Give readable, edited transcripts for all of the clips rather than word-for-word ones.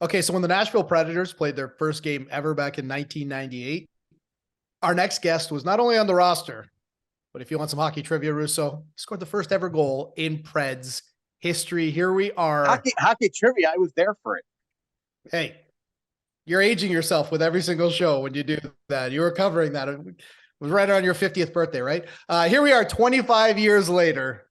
Okay, so when the Nashville Predators played their first game ever back in 1998, our next guest was not only on the roster, but if you want some hockey trivia, Russo, he scored the first ever goal in Preds history. Here we are. Hockey trivia. I was there for it. Hey, you're aging yourself with every single show when you do that. You were covering that. It was right around your 50th birthday, right? Here we are 25 years later.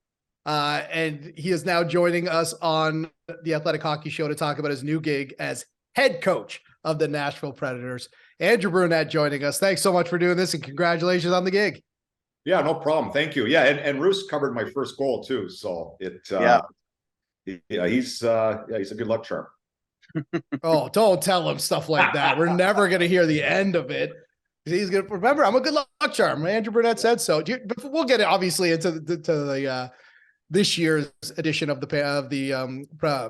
And he is now joining us on the Athletic Hockey Show to talk about his new gig as head coach of the Nashville Predators. Andrew Brunette joining us. Thanks so much for doing this, and congratulations on the gig. Yeah, no problem. Thank you. Yeah, and Roos covered my first goal too, so he's a good luck charm. Oh, don't tell him stuff like that. We're never going to hear the end of it. He's going to remember. I'm a good luck charm. Andrew Brunette said so. But we'll get it obviously into the this year's edition of the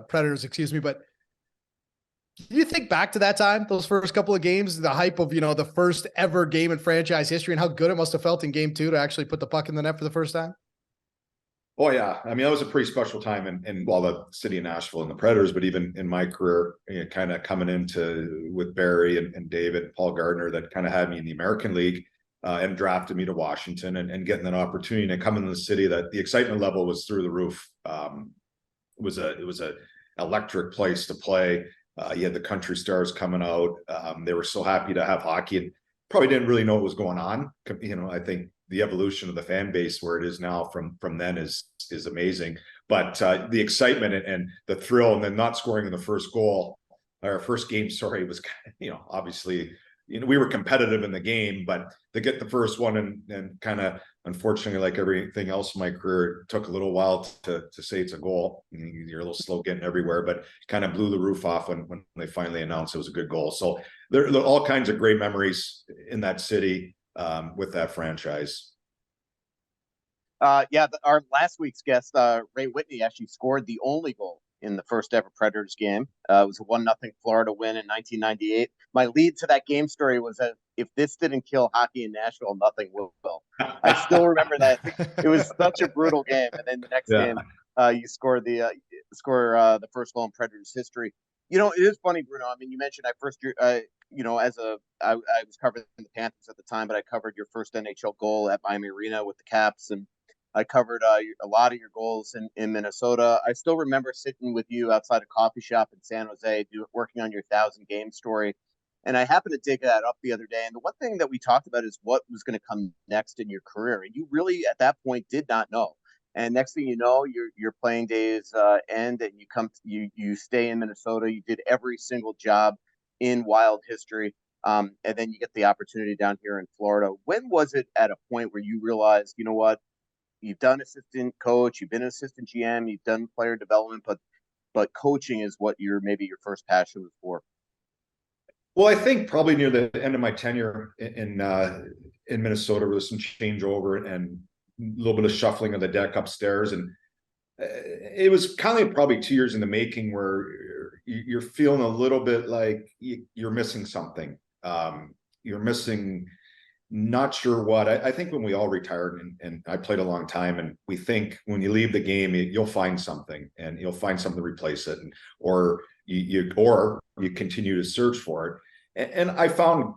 Predators. Excuse me, but. Do you think back to that time, those first couple of games, the hype of, the first ever game in franchise history and how good it must have felt in game 2 to actually put the puck in the net for the first time? Oh, yeah. I mean, that was a pretty special time in the city of Nashville and the Predators, but even in my career, kind of coming into with Barry and David and Paul Gardner that kind of had me in the American League and drafted me to Washington and getting that opportunity to come into the city, that the excitement level was through the roof. It was a electric place to play. You had the country stars coming out. They were so happy to have hockey and probably didn't really know what was going on. I think the evolution of the fan base where it is now from then is amazing. But the excitement and the thrill, and then not scoring in the first goal, or first game, was, obviously, we were competitive in the game, but to get the first one and kind of, unfortunately, like everything else in my career, it took a little while to say it's a goal. You're a little slow getting everywhere, but kind of blew the roof off when they finally announced it was a good goal. So there are all kinds of great memories in that city with that franchise. Our last week's guest, Ray Whitney, actually scored the only goal in the first ever Predators game. It was a 1-0 Florida win in 1998. My lead to that game story was that if this didn't kill hockey in Nashville, nothing will. I still remember that. It was such a brutal game. And then the next game, you scored the first goal in Predators history. It is funny, Bruno. I mean, you mentioned I was covering the Panthers at the time, but I covered your first NHL goal at Miami Arena with the Caps, and I covered a lot of your goals in Minnesota. I still remember sitting with you outside a coffee shop in San Jose, working on your 1,000-game story. And I happened to dig that up the other day. And the one thing that we talked about is what was going to come next in your career. And you really, at that point, did not know. And next thing you know, your playing days end, and you stay in Minnesota. You did every single job in Wild history. And then you get the opportunity down here in Florida. When was it at a point where you realized, you know what? You've done assistant coach, you've been an assistant GM, you've done player development, but coaching is what maybe your first passion was for? Well, I think probably near the end of my tenure in Minnesota, there was some changeover and a little bit of shuffling of the deck upstairs, and it was kind of probably 2 years in the making where you're feeling a little bit like you're missing something. You're missing. Not sure what. I think when we all retired, and I played a long time, and we think when you leave the game, you'll find something, and you'll find something to replace it, or you continue to search for it. And I found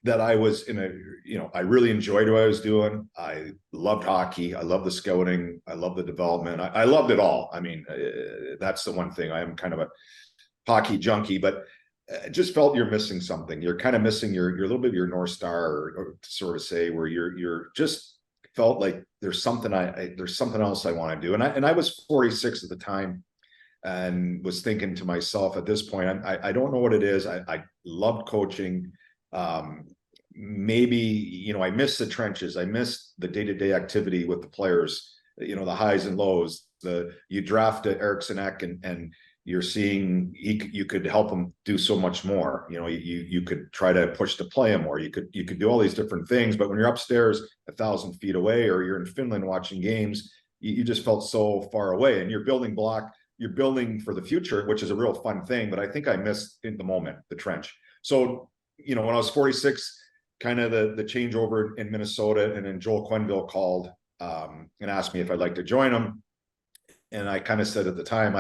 that I was I really enjoyed what I was doing. I loved hockey. I loved the scouting. I loved the development. I loved it all. I mean, that's the one thing. I am kind of a hockey junkie, but just felt you're missing something. You're kind of missing your little bit of your North Star, or to sort of say, where you're just felt like there's something else I want to do. And I was 46 at the time, and was thinking to myself at this point, I don't know what it is. I loved coaching. Maybe, I miss the trenches. I miss the day-to-day activity with the players, the highs and lows. You draft Eriksson Ek and you're seeing you could help him do so much more. You could try to push to play him more. You could do all these different things, but when you're upstairs 1,000 feet away, or you're in Finland watching games, you just felt so far away, and you're building for the future, which is a real fun thing. But I think I missed in the moment, the trench. So, when I was 46, kind of the changeover in Minnesota, and then Joel Quenneville called and asked me if I'd like to join him. And I kind of said at the time,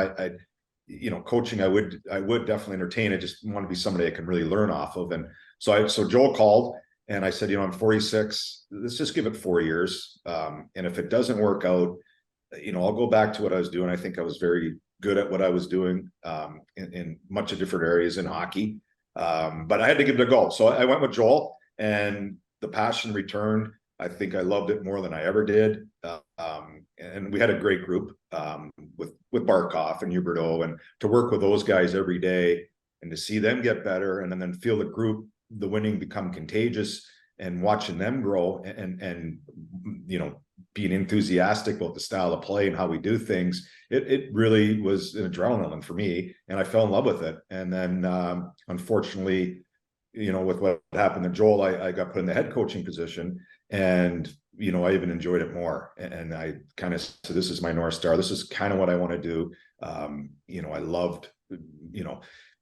coaching, I would definitely entertain. I just want to be somebody I can really learn off of. And so Joel called and I said, I'm 46. Let's just give it 4 years. And if it doesn't work out, I'll go back to what I was doing. I think I was very good at what I was doing in much of different areas in hockey. But I had to give it a go. So I went with Joel, and the passion returned. I think I loved it more than I ever did. And we had a great group with Barkov and Huberdeau, and to work with those guys every day and to see them get better, and then feel the winning become contagious, and watching them grow and being enthusiastic about the style of play and how we do things. It really was an adrenaline for me, and I fell in love with it. And then unfortunately, with what happened to Joel, I got put in the head coaching position, and I even enjoyed it more. And I kind of said, this is my North Star. This is kind of what I want to do. I loved,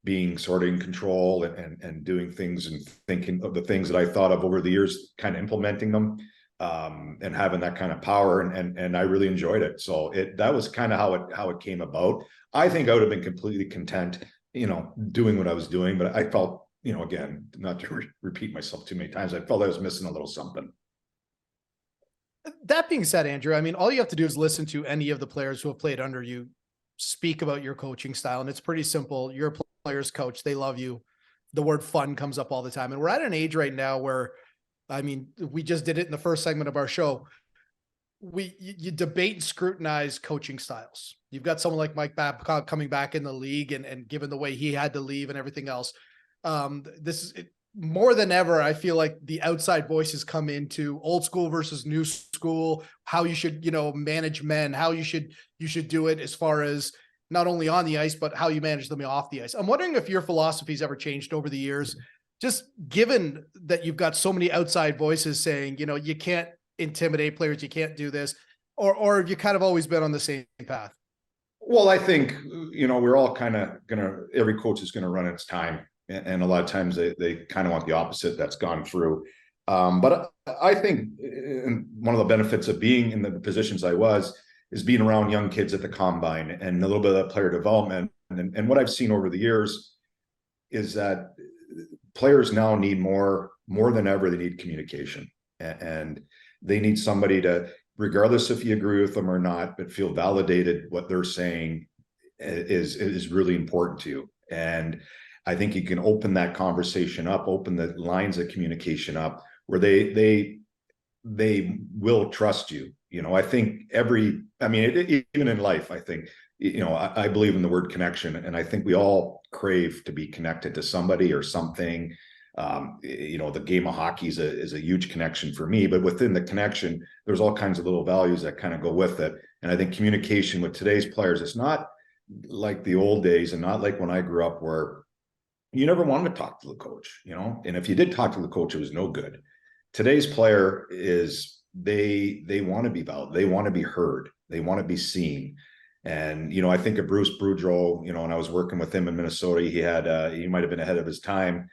being sort of in control and doing things and thinking of the things that I thought of over the years, kind of implementing them, and having that kind of power. And I really enjoyed it. So that was kind of how it came about. I think I would have been completely content, doing what I was doing, but I felt, again, not to repeat myself too many times, I felt I was missing a little something. That being said, Andrew, I mean, all you have to do is listen to any of the players who have played under you speak about your coaching style. And it's pretty simple. You're a player's coach. They love you. The word fun comes up all the time. And we're at an age right now where, I mean, we just did it in the first segment of our show. You debate and scrutinize coaching styles. You've got someone like Mike Babcock coming back in the league, and given the way he had to leave and everything else, this is more than ever. I feel like the outside voices come into old school versus new school, how you should, manage men, how you should do it as far as not only on the ice, but how you manage them off the ice. I'm wondering if your philosophy's ever changed over the years, just given that you've got so many outside voices saying, you can't intimidate players, you can't do this, or have you kind of always been on the same path? Well, I think, we're all kind of every coach is going to run its time. And a lot of times they kind of want the opposite that's gone through. But I think one of the benefits of being in the positions I was is being around young kids at the combine and a little bit of that player development. And what I've seen over the years is that players now need more than ever, they need communication. And they need somebody to, regardless if you agree with them or not, but feel validated what they're saying is really important to you. And I think you can open that conversation up, open the lines of communication up where they will trust you. I think even in life, I think, I believe in the word connection, and I think we all crave to be connected to somebody or something. The game of hockey is a huge connection for me, but within the connection, there's all kinds of little values that kind of go with it. And I think communication with today's players, it's not like the old days and not like when I grew up where you never wanted to talk to the coach, and if you did talk to the coach, it was no good. Today's player is they want to be valued. They want to be heard. They want to be seen. And, I think of Bruce Boudreau, when I was working with him in Minnesota, he might have been ahead of his time.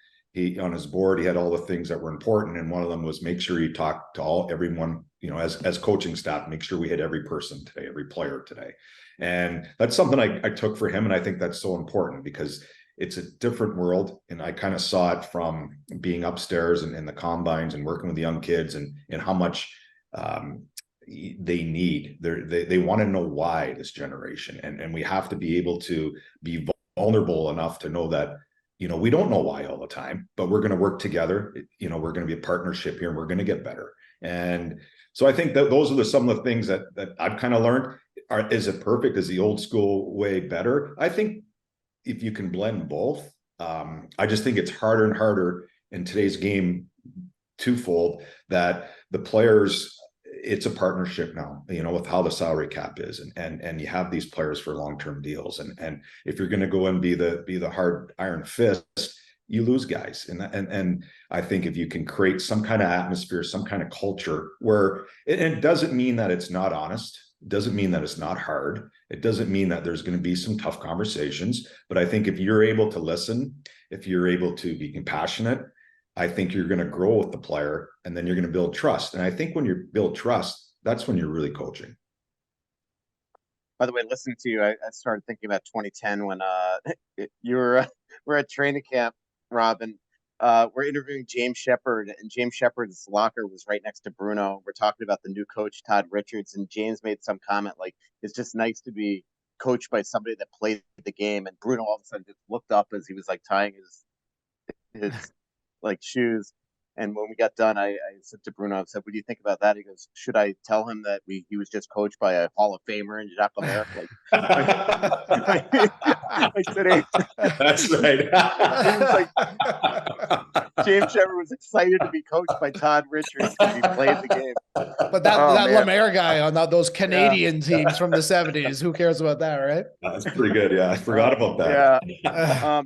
On his board, he had all the things that were important. And one of them was make sure you talk to everyone, as coaching staff, make sure we hit every person today, every player today. And that's something I took for him. And I think that's so important because it's a different world. And I kind of saw it from being upstairs and in the combines and working with the young kids and how much they need. They want to know why, this generation. And we have to be able to be vulnerable enough to know that, we don't know why all the time, but we're going to work together. We're going to be a partnership here and we're going to get better. And so I think that those are some of the things that I've kind of learned. Is it perfect? Is the old school way better? I think if you can blend both, I just think it's harder and harder in today's game, twofold, that the players, it's a partnership now, with how the salary cap is, and you have these players for long-term deals. And if you're going to go and be the hard iron fist, you lose guys. And I think if you can create some kind of atmosphere, some kind of culture where it doesn't mean that it's not honest. It doesn't mean that it's not hard. It doesn't mean that there's going to be some tough conversations. But I think if you're able to listen, if you're able to be compassionate, I think you're going to grow with the player, and then you're going to build trust. And I think when you build trust, that's when you're really coaching. By the way, listening to you, I started thinking about 2010 when you were we're at training camp, Rob, and we're interviewing James Shepherd, and James Shepherd's locker was right next to Bruno. We're talking about the new coach, Todd Richards, and James made some comment like, "It's just nice to be coached by somebody that played the game." And Bruno all of a sudden just looked up as he was like tying his like shoes. And when we got done, I said to Bruno, I said, "What do you think about that?" He goes, "Should I tell him that he was just coached by a Hall of Famer in Jacques Lemaire?" I said, "Hey." That's right. He was like, James Shepard was excited to be coached by Todd Richards because he played the game. But that Lemaire guy on those Canadian teams from the 70s, who cares about that, right? That's pretty good. Yeah, I forgot about that. Yeah.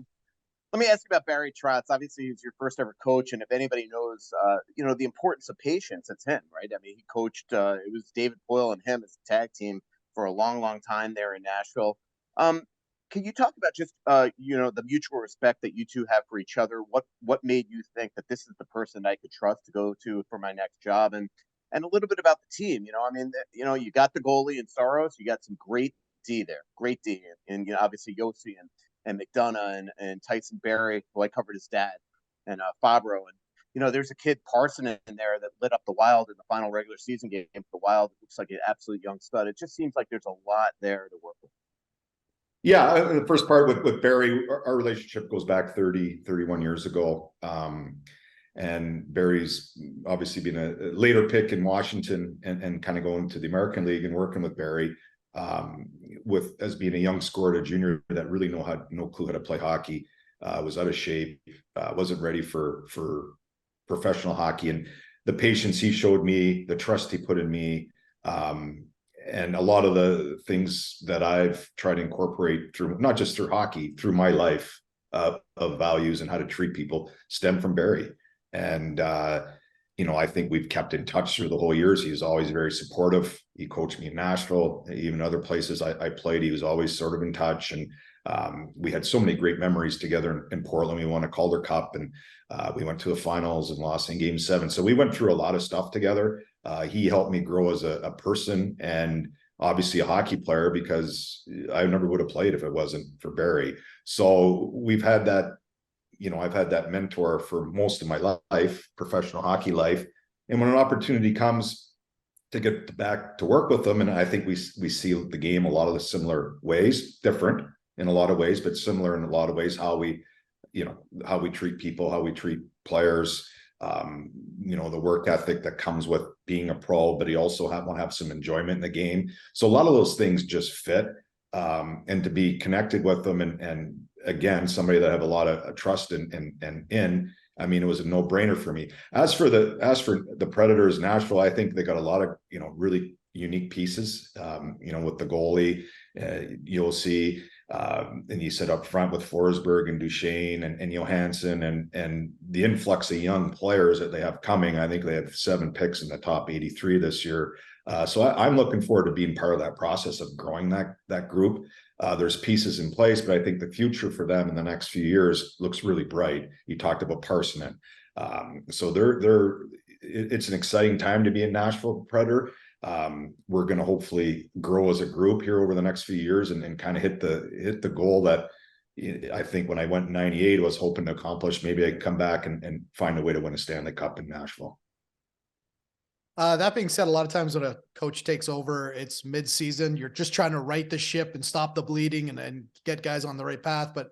Let me ask you about Barry Trotz. Obviously, he's your first ever coach, and if anybody knows, the importance of patience, it's him, right? I mean, he coached. It was David Boyle and him as a tag team for a long, long time there in Nashville. Can you talk about just the mutual respect that you two have for each other? What made you think that this is the person I could trust to go to for my next job, and a little bit about the team? I mean, you got the goalie in Saros, you got some great D there, great D, and obviously Yossi and McDonough and Tyson Berry, who I covered his dad, and Fabro. And, there's a kid, Parson, in there that lit up the Wild in the final regular season game. The Wild looks like an absolute young stud. It just seems like there's a lot there to work with. Yeah, the first part with Barry, our relationship goes back 31 years ago. And Barry's obviously been a later pick in Washington and kind of going to the American League and working with Barry. As being a young scorer, a junior that really no clue how to play hockey, was out of shape, wasn't ready for professional hockey, and the patience he showed me, the trust he put in me, and a lot of the things that I've tried to incorporate through, not just through hockey, through my life, of values and how to treat people, stem from Barry. And I think we've kept in touch through the whole years. He was always very supportive. He coached me in Nashville, even other places I played. He was always sort of in touch. And we had so many great memories together in Portland. We won a Calder Cup, and we went to the finals and lost in Game 7. So we went through a lot of stuff together. He helped me grow as a person and obviously a hockey player, because I never would have played if it wasn't for Barry. So we've had that. I've had that mentor for most of my life, professional hockey life. And when an opportunity comes to get back to work with them, and I think we see the game a lot of the similar ways, different in a lot of ways, but similar in a lot of ways, how we treat people, how we treat players, the work ethic that comes with being a pro, but he also want to have some enjoyment in the game. So a lot of those things just fit, and to be connected with them and again, somebody that I have a lot of trust in, I mean, it was a no-brainer for me. As for the Predators, Nashville, I think they got a lot of, really unique pieces, with the goalie, you'll see, and you said up front with Forsberg and Duchesne and Johansson and the influx of young players that they have coming. I think they have 7 picks in the top 83 this year. So I'm looking forward to being part of that process of growing that group. There's pieces in place, but I think the future for them in the next few years looks really bright. You talked about Parsonen. So it's an exciting time to be in Nashville Predator. We're going to hopefully grow as a group here over the next few years and kind of hit the goal that I think when I went in 98, I was hoping to accomplish. Maybe I can come back and find a way to win a Stanley Cup in Nashville. That being said, a lot of times when a coach takes over, it's mid-season. You're just trying to right the ship and stop the bleeding and get guys on the right path. But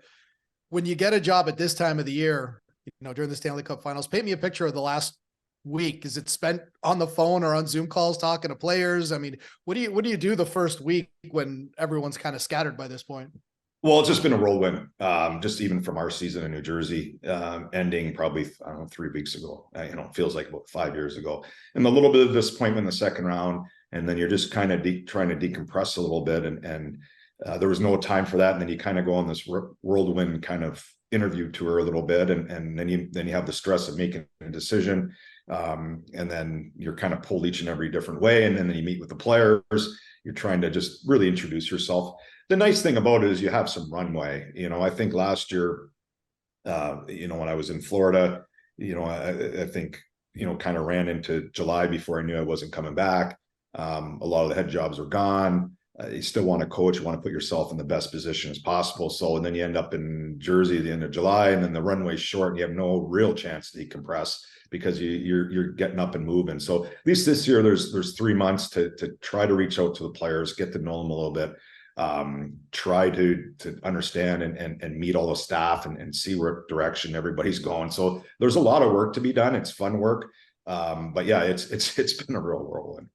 when you get a job at this time of the year, during the Stanley Cup Finals, paint me a picture of the last week. Is it spent on the phone or on Zoom calls talking to players? I mean, what do you do the first week when everyone's kind of scattered by this point? Well, it's just been a whirlwind, just even from our season in New Jersey, ending probably, 3 weeks ago. It feels like about 5 years ago. And a little bit of disappointment in the second round. And then you're just kind of trying to decompress a little bit. And there was no time for that. And then you kind of go on this whirlwind kind of interview tour a little bit. And then you have the stress of making a decision. And then you're kind of pulled each and every different way. And then you meet with the players. You're trying to just really introduce yourself. The nice thing about it is you have some runway. I think last year, when I was in Florida, I think, kind of ran into July before I knew I wasn't coming back. A lot of the head jobs were gone. you still want to coach, you want to put yourself in the best position as possible. So, and then you end up in Jersey at the end of July, and then the runway's short and you have no real chance to decompress because you're getting up and moving. So at least this year, there's 3 months to try to reach out to the players, get to know them a little bit, try to understand and meet all the staff and see what direction everybody's going. So there's a lot of work to be done. It's fun work. But yeah, it's been a real whirlwind.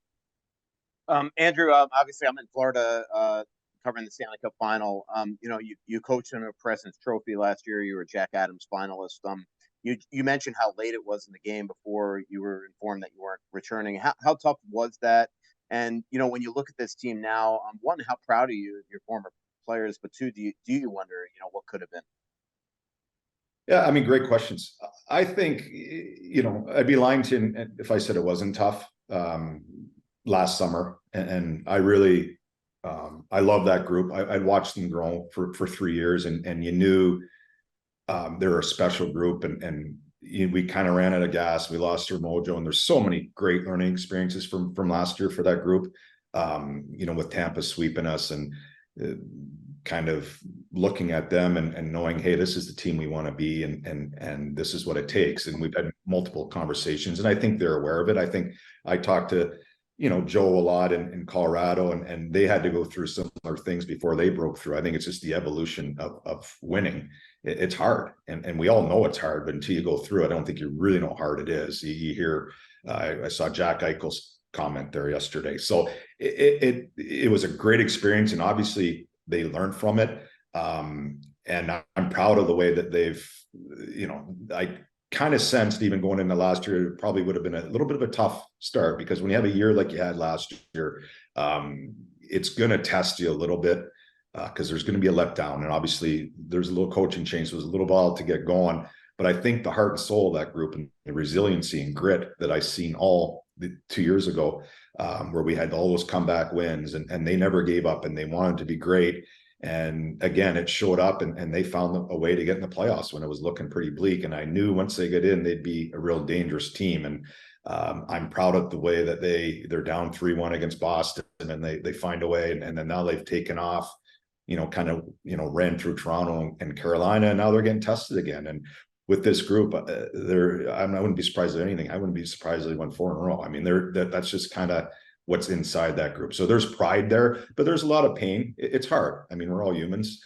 Andrew, obviously I'm in Florida, covering the Stanley Cup final. You coached in a President's Trophy last year. You were a Jack Adams finalist. You mentioned how late it was in the game before you were informed that you weren't returning. How tough was that? And, when you look at this team now, one, how proud are you of your former players? But two, do you wonder, what could have been? Yeah, I mean, great questions. I think, I'd be lying to you if I said it wasn't tough last summer. And I really, I love that group. I watched them grow for 3 years, and you knew they're a special group, and we kind of ran out of gas. We lost our mojo, and there's so many great learning experiences from last year for that group. With Tampa sweeping us and kind of looking at them and knowing, hey, this is the team we want to be, and this is what it takes. And we've had multiple conversations, and I think they're aware of it. I think I talked to Joe a lot in Colorado, and they had to go through similar things before they broke through. I think it's just the evolution of winning. It's hard, and we all know it's hard, but until you go through it, I don't think you really know how hard it is. You hear, I saw Jack Eichel's comment there yesterday. So it was a great experience, and obviously they learned from it. And I'm proud of the way that they've, I kind of sensed even going into last year, it probably would have been a little bit of a tough start, because when you have a year like you had last year, it's going to test you a little bit, because there's going to be a letdown. And obviously there's a little coaching change. So it was a little while to get going. But I think the heart and soul of that group and the resiliency and grit that I seen all 2 years ago, where we had all those comeback wins, and they never gave up, and they wanted to be great. And again, it showed up, and they found a way to get in the playoffs when it was looking pretty bleak. And I knew once they get in, they'd be a real dangerous team. And I'm proud of the way that they're down 3-1 against Boston, and they find a way. And then now they've taken off, ran through Toronto and Carolina, and now they're getting tested again. And with this group, I wouldn't be surprised at anything. I wouldn't be surprised if they won 4 in a row. I mean, that's just kind of what's inside that group. So there's pride there, but there's a lot of pain. It's hard. I mean, we're all humans.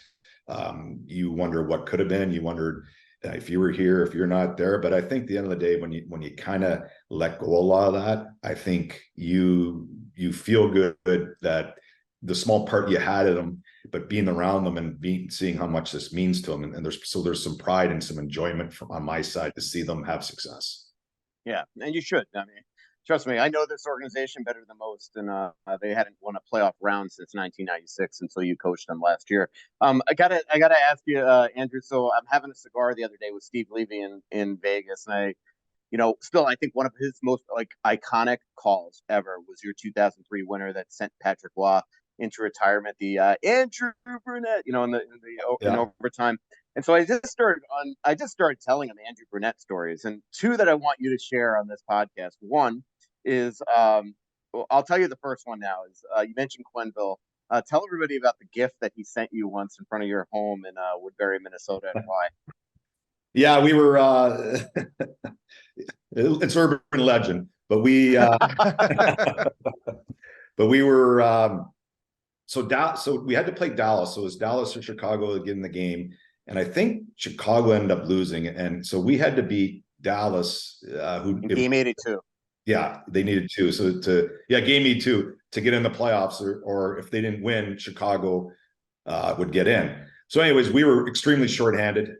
You wonder what could have been. You wondered if you were here, if you're not there. But I think at the end of the day, when you kind of let go a lot of that, I think you feel good that the small part you had in them, but being around them and seeing how much this means to them. And there's some pride and some enjoyment on my side to see them have success. Yeah. And you should. I mean, trust me, I know this organization better than most, and they hadn't won a playoff round since 1996 until you coached them last year. I gotta ask you, Andrew. So I'm having a cigar the other day with Steve Levy in Vegas, and still I think one of his most iconic calls ever was your 2003 winner that sent Patrick Roy into retirement, the Andrew Brunette, in overtime. And so I just started telling him Andrew Brunette stories, and 2 that I want you to share on this podcast. One is, I'll tell you the first one now. Is you mentioned Quenneville. Tell everybody about the gift that he sent you once in front of your home in Woodbury, Minnesota, and why. Yeah, we were. It's urban legend, but we were. So we had to play Dallas. So it was Dallas or Chicago to get in the game. And I think Chicago ended up losing. And so we had to beat Dallas. Game 82. Yeah, they needed 2. So game 82 to get in the playoffs, or if they didn't win, Chicago would get in. So anyways, we were extremely shorthanded.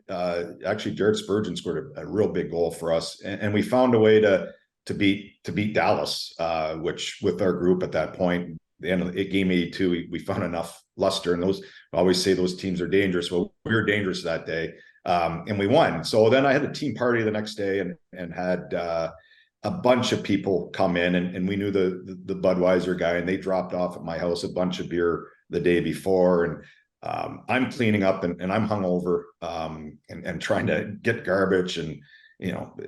Actually, Jared Spurgeon scored a real big goal for us. And we found a way to beat Dallas, which with our group at that point, the end of game 82, we found enough luster, and I always say those teams are dangerous. Well, we were dangerous that day, and we won. So then I had a team party the next day, and had a bunch of people come in, and we knew the Budweiser guy, and they dropped off at my house a bunch of beer the day before, and I'm cleaning up, and I'm hungover, and trying to get garbage and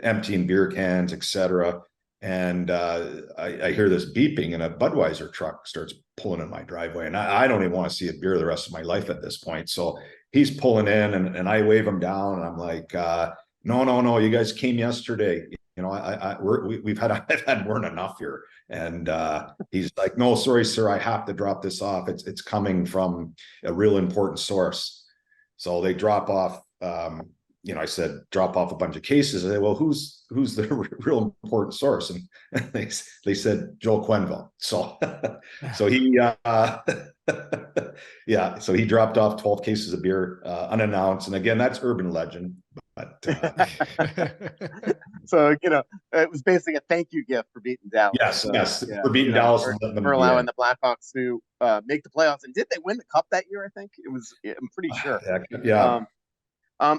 emptying beer cans, etc. And I hear this beeping, and a Budweiser truck starts pulling in my driveway, and I don't even want to see a beer the rest of my life at this point. So he's pulling in, and I wave him down, and I'm like, no, you guys came yesterday. You know, I've had more than enough here. And he's like, no, sorry, sir, I have to drop this off. It's coming from a real important source. So they drop off, I said, drop off a bunch of cases. I said, well, who's the real important source? And they said Joel Quenneville. So he, so he dropped off 12 cases of beer unannounced. And again, that's urban legend. But so it was basically a thank you gift for beating Dallas. Yes, for beating Dallas for allowing the Blackhawks to make the playoffs. And did they win the cup that year? I think it was. I'm pretty sure. Yeah.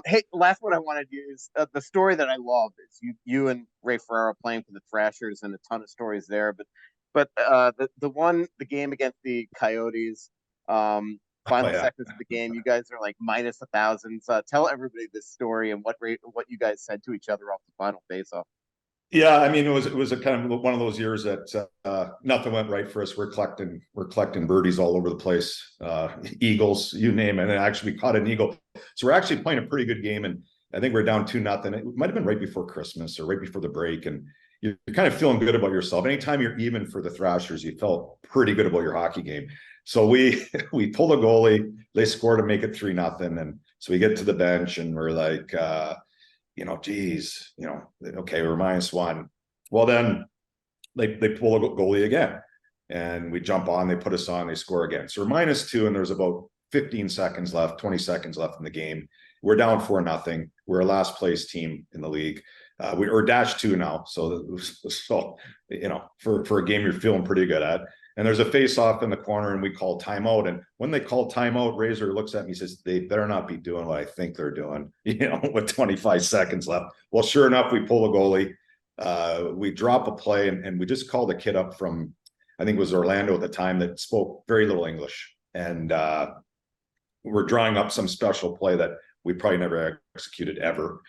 Hey, last one I want to do is the story that I love is you and Ray Ferraro playing for the Thrashers, and a ton of stories there. But the game against the Coyotes. Final seconds of the game, you guys are like minus 1,000. So tell everybody this story and what you guys said to each other off the final face-off. Yeah, I mean, it was a kind of one of those years that nothing went right for us. We're collecting birdies all over the place, eagles, you name it. And actually, we caught an eagle. So we're actually playing a pretty good game, and I think we're down 2-0. It might have been right before Christmas or right before the break, and you're kind of feeling good about yourself. Anytime you're even for the Thrashers, you felt pretty good about your hockey game. So we pull a goalie, they score to make it 3-0. And so we get to the bench and we're like, okay, we're -1. Well, then they pull a goalie again and we jump on, they put us on, they score again. So we're -2 and there's about 15 seconds left, 20 seconds left in the game. We're down 4-0. We're a last place team in the league. We're -2 now. So for a game you're feeling pretty good at. And there's a face-off in the corner, and we call timeout. And when they call timeout, Razor looks at me and says, they better not be doing what I think they're doing, with 25 seconds left. Well, sure enough, we pull a goalie. We drop a play, and we just called a kid up from, I think it was Orlando at the time, that spoke very little English. And we're drawing up some special play that we probably never executed ever.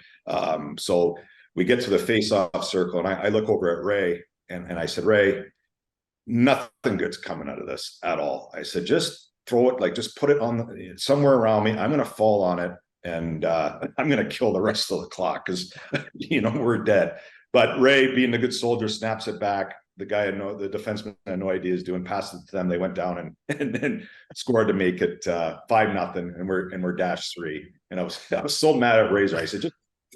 So we get to the face-off circle, and I look over at Ray, and I said, Ray, nothing good's coming out of this at all. I said, just throw it, just put it on somewhere around me. I'm going to fall on it, and I'm going to kill the rest of the clock because, we're dead. But Ray, being a good soldier, snaps it back. The guy the defenseman had no idea is doing, passes it to them. They went down and then scored to make it 5-0, and we're -3. And I was so mad at Razor. I said,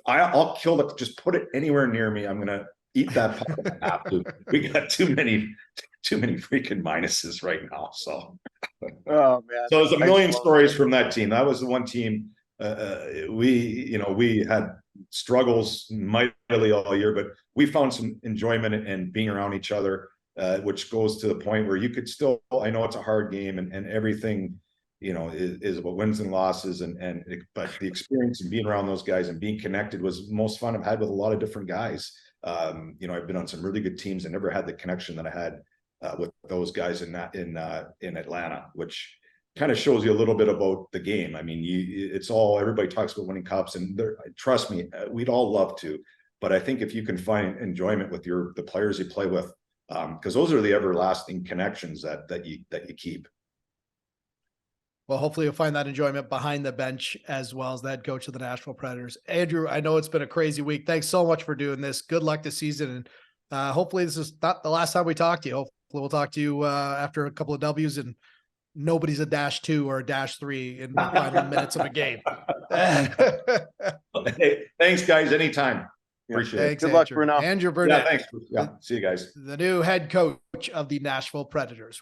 I'll kill it. Just put it anywhere near me. I'm going to eat that puck. We got too many freaking minuses right now. So, oh man. So there's a million stories from that team. That was the one team. We had struggles mightily all year, but we found some enjoyment in being around each other, which goes to the point where you could still. I know it's a hard game, and everything, is about wins and losses, but the experience of being around those guys and being connected was the most fun I've had with a lot of different guys. I've been on some really good teams and never had the connection that I had with those guys in Atlanta, which kind of shows you a little bit about the game. I mean, everybody talks about winning cups, and trust me, we'd all love to, but I think if you can find enjoyment with the players you play with, because those are the everlasting connections that you keep. Well, hopefully you'll find that enjoyment behind the bench as well as the head coach of the Nashville Predators. Andrew, I know it's been a crazy week. Thanks so much for doing this. Good luck this season. And hopefully this is not the last time we talk to you. Hopefully we'll talk to you after a couple of W's and nobody's a -2 or a -3 in the final minutes of a game. Hey, thanks, guys. Anytime. Appreciate Thanks, it. Good luck, Bruno. Andrew Brunette. Yeah, thanks. Yeah, see you guys. The new head coach of the Nashville Predators.